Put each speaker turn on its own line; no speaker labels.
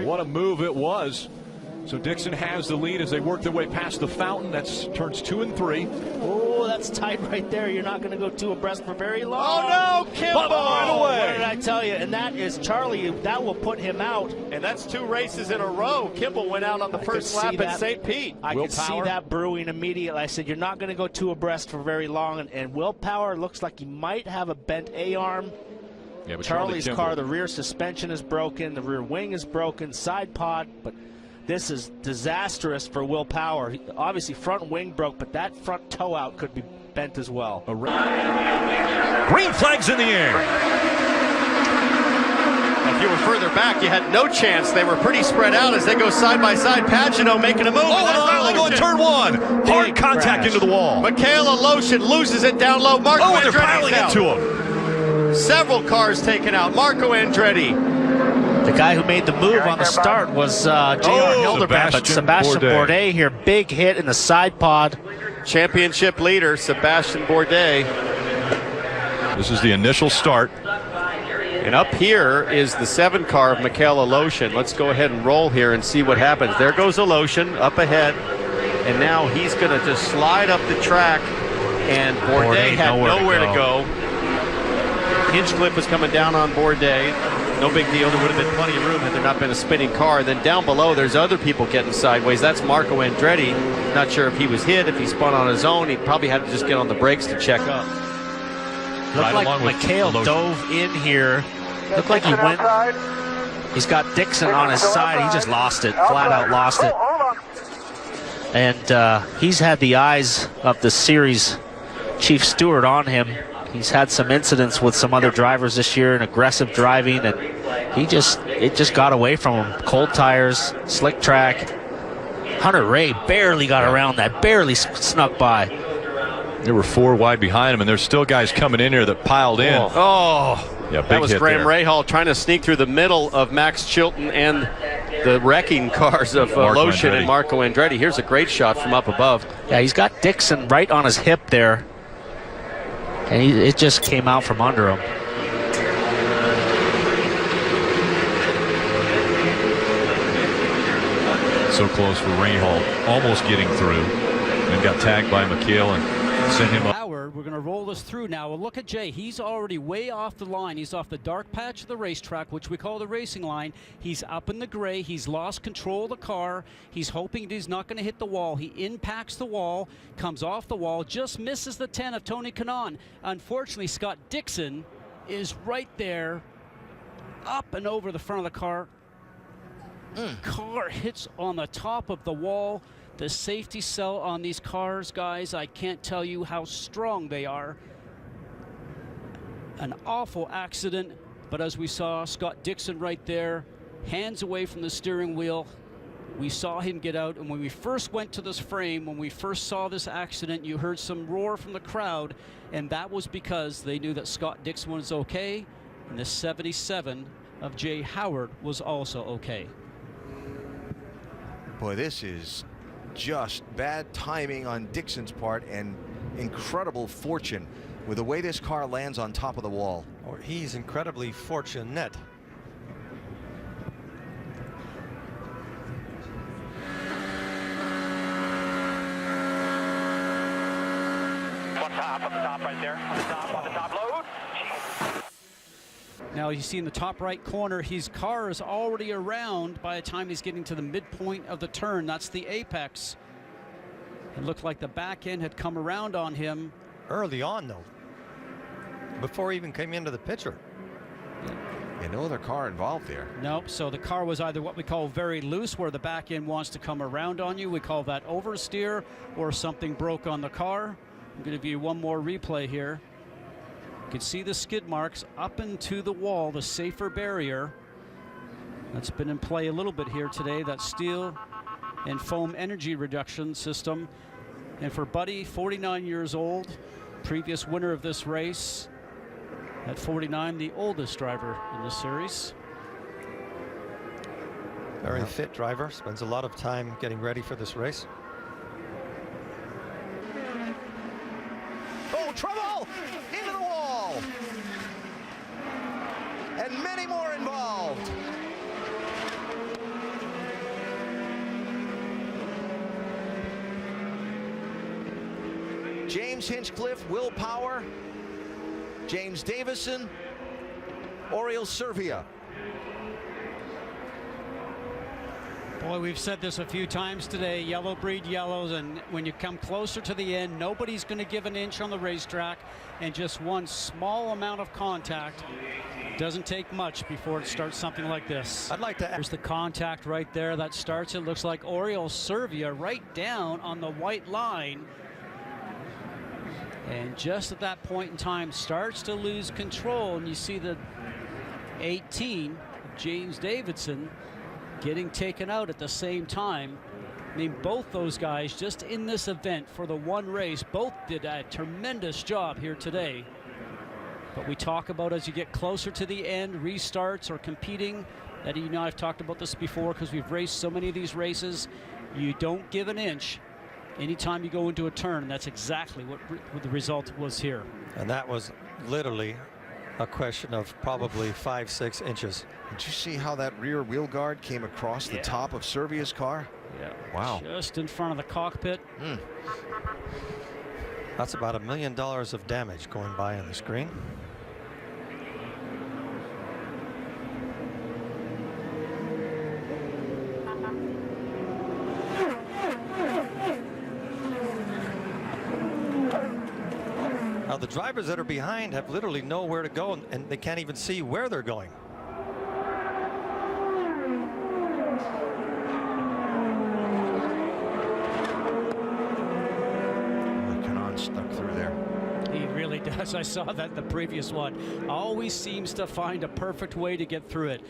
What a move it was. So Dixon has the lead as they work their way past the fountain. That's turns 2 and 3.
Oh, that's tight right there. You're not going to go 2 abreast for very long.
Oh, no, Kimball!
Right away.
What did I tell you? And that is Charlie. That will put him out.
And that's 2 races in a row. Kimball went out on the first lap at St. Pete.
I could see that brewing immediately. I said, you're not going to go 2 abreast for very long. And Will Power looks like he might have a bent A-arm.
Yeah, but
Charlie's car, the rear suspension is broken, the rear wing is broken, side pod, but this is disastrous for Will Power. Obviously, front wing broke, but that front toe out could be bent as well.
Green flags in the air.
If you were further back, you had no chance. They were pretty spread out as they go side by side. Pagano making a move.
Oh, going turn 1. Hard contact into the wall.
Michaela Lotion loses it down low. Marco
they're piling into him.
Several cars taken out. Marco Andretti.
The guy who made the move on the start was J.R. Hildebrand, but Sebastian Bourdais here, big hit in the side pod.
Championship leader, Sebastian Bourdais.
This is the initial start.
And up here is the 7 car of Michaela Lotion. Let's go ahead and roll here and see what happens. There goes Lotion up ahead. And now he's going to just slide up the track. And Bourdais had nowhere to go. Hinchcliffe was coming down on Bourdais. No big deal. There would have been plenty of room had there not been a spinning car. Then down below, there's other people getting sideways. That's Marco Andretti. Not sure if he was hit, if he spun on his own. He probably had to just get on the brakes to check up.
Looked like Mikhail dove in here. Looked like he went. He's got Dixon on his side. He just lost it, flat out lost it. And he's had the eyes of the series chief steward on him. He's had some incidents with some other drivers this year and aggressive driving, and it just got away from him. Cold tires, slick track. Hunter Ray barely got around that, barely snuck by.
There were 4 wide behind him, and there's still guys coming in here that piled in. Yeah,
that was Graham Rahal trying to sneak through the middle of Max Chilton and the wrecking cars of Lotion and Marco Andretti. Here's a great shot from up above.
Yeah, he's got Dixon right on his hip there. And it just came out from under him.
So close for Rahal, almost getting through. And got tagged by McKeel and sent him up.
Howard, we're going to roll this through now. Well, look at Jay. He's already way off the line. He's off the dark patch of the racetrack, which we call the racing line. He's up in the gray. He's lost control of the car. He's hoping he's not going to hit the wall. He impacts the wall, comes off the wall, just misses the 10 of Tony Kanaan. Unfortunately, Scott Dixon is right there, up and over the front of the car. Car hits on the top of the wall. The safety cell on these cars, guys, I can't tell you how strong they are. An awful accident, but as we saw, Scott Dixon right there, hands away from the steering wheel. We saw him get out, and when we first went to this frame, when we first saw this accident, you heard some roar from the crowd, and that was because they knew that Scott Dixon was okay, and the 77 of Jay Howard was also okay.
Boy, this is just bad timing on Dixon's part and incredible fortune with the way this car lands on top of the wall.
Or he's incredibly fortunate.
Up the top right there, on the top load.
Now you see in the top right corner, his car is already around by the time he's getting to the midpoint of the turn. That's the apex. It looked like the back end had come around on him.
Early on, though, before he even came into the picture.
And no other car involved there.
Nope, so the car was either what we call very loose, where the back end wants to come around on you. We call that oversteer, or something broke on the car. I'm going to give you one more replay here. You can see the skid marks up into the wall, the safer barrier. That's been in play a little bit here today, that steel and foam energy reduction system. And for Buddy, 49 years old, previous winner of this race, at 49, the oldest driver in this series.
Very fit driver, spends a lot of time getting ready for this race.
Oh, trouble! Into the wall! And many more involved. James Hinchcliffe, Will Power, James Davison, Oriol Servia.
Boy, we've said this a few times today, yellow breed yellows, and when you come closer to the end, nobody's going to give an inch on the racetrack, and just one small amount of contact doesn't take much before it starts something like this.
I'd like to
There's the contact right there that starts. It looks like Oriol Servia right down on the white line. And just at that point in time starts to lose control, and you see the 18, James Davidson, getting taken out at the same time. I mean, both those guys just in this event for the one race, both did a tremendous job here today. But we talk about as you get closer to the end, restarts or competing, Eddie, you know, I've talked about this before because we've raced so many of these races. You don't give an inch anytime you go into a turn, and that's exactly what the result was here.
And that was literally a question of probably 5-6 inches.
Did you see how that rear wheel guard came across the top of Servia's car?
Yeah.
Wow.
Just in front of the cockpit.
That's about $1 million of damage going by on the screen. Now the drivers that are behind have literally nowhere to go, and they can't even see where they're going.
Stuck through there.
He really does. I saw that in the previous one. Always seems to find a perfect way to get through it.